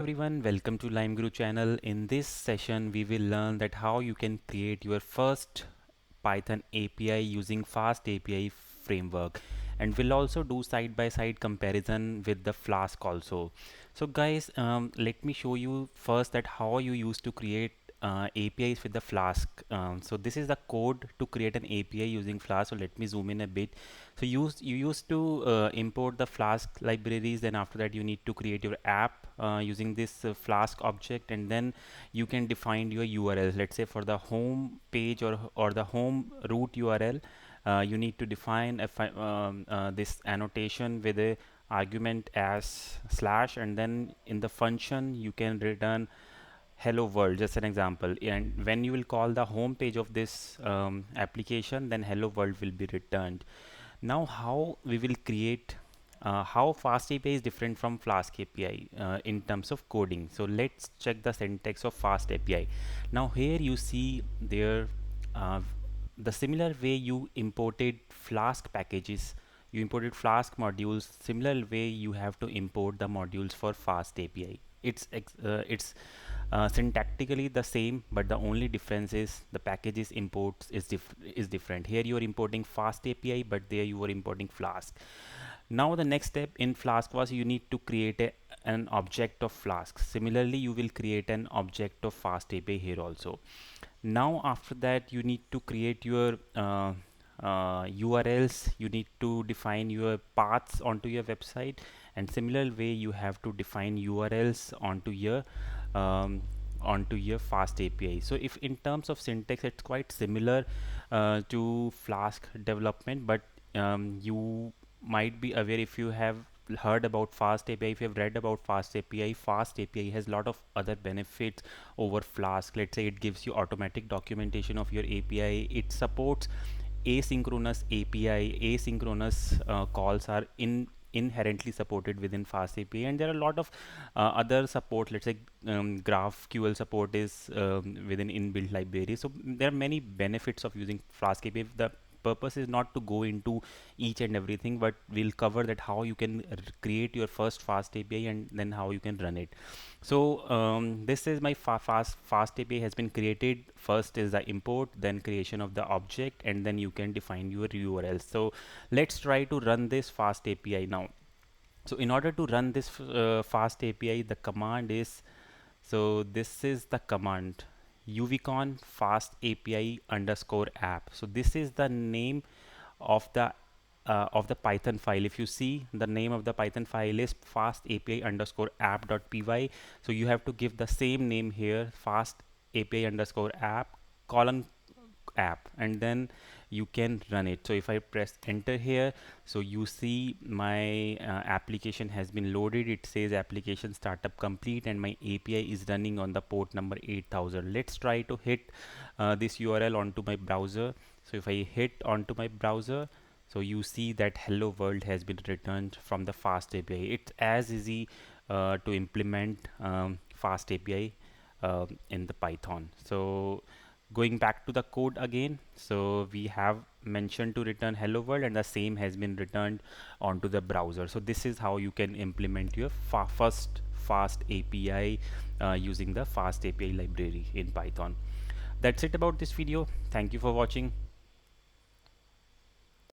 Everyone, welcome to LimeGuru channel. In this session we will learn that how you can create your first Python API using FastAPI framework, and we'll also do side by side comparison with the Flask also. So guys, let me show you first that how you used to create APIs with the Flask. So this is the code to create an API using Flask. So let me zoom in a bit. So you used to import the Flask libraries, then after that you need to create your app using this Flask object, and then you can define your URL. Let's say for the home page or the home root URL, you need to define this annotation with a argument as slash, and then in the function you can return hello world, just an example. And when you will call the home page of this application, then hello world will be returned. Now how we will create how FastAPI is different from Flask API in terms of coding. So let's check the syntax of FastAPI. Now here you see there uh, the similar way you imported Flask packages, you imported Flask modules, similar way you have to import the modules for FastAPI. It's syntactically the same, but the only difference is the packages imports is different. Here you are importing FastAPI, but there you are importing Flask. Now the next step in Flask was you need to create an object of Flask. Similarly, you will create an object of FastAPI here also. Now after that you need to create your URLs, you need to define your paths onto your website, and similar way you have to define URLs um, onto your FastAPI. So if in terms of syntax it's quite similar to Flask development, but you might be aware, if you have heard about FastAPI, if you have read about FastAPI has a lot of other benefits over Flask. Let's say it gives you automatic documentation of your API. It supports asynchronous API. Asynchronous calls are inherently supported within FastAPI, and there are a lot of other support. Let's say GraphQL support is within inbuilt library. So there are many benefits of using FastAPI. The purpose is not to go into each and everything, but we'll cover that how you can create your first FastAPI and then how you can run it. So this is my FastAPI has been created. First is the import, then creation of the object, and then you can define your URL. So let's try to run this FastAPI now. So in order to run this FastAPI, the command is, so this is the command uvicorn fast API underscore app. So this is the name of the Python file. If you see, the name of the Python file is fast API underscore app.py. So you have to give the same name here, fast API underscore app colon app, and then you can run it. So if I press enter here, so you see my application has been loaded. It says application startup complete, and my API is running on the port number 8000. Let's try to hit this URL onto my browser. So if I hit onto my browser, so you see that hello world has been returned from the FastAPI. It's as easy to implement FastAPI in the Python. So going back to the code again, so we have mentioned to return hello world, and the same has been returned onto the browser. So this is how you can implement your first fast API using the FastAPI library in Python. That's it about this video. Thank you for watching.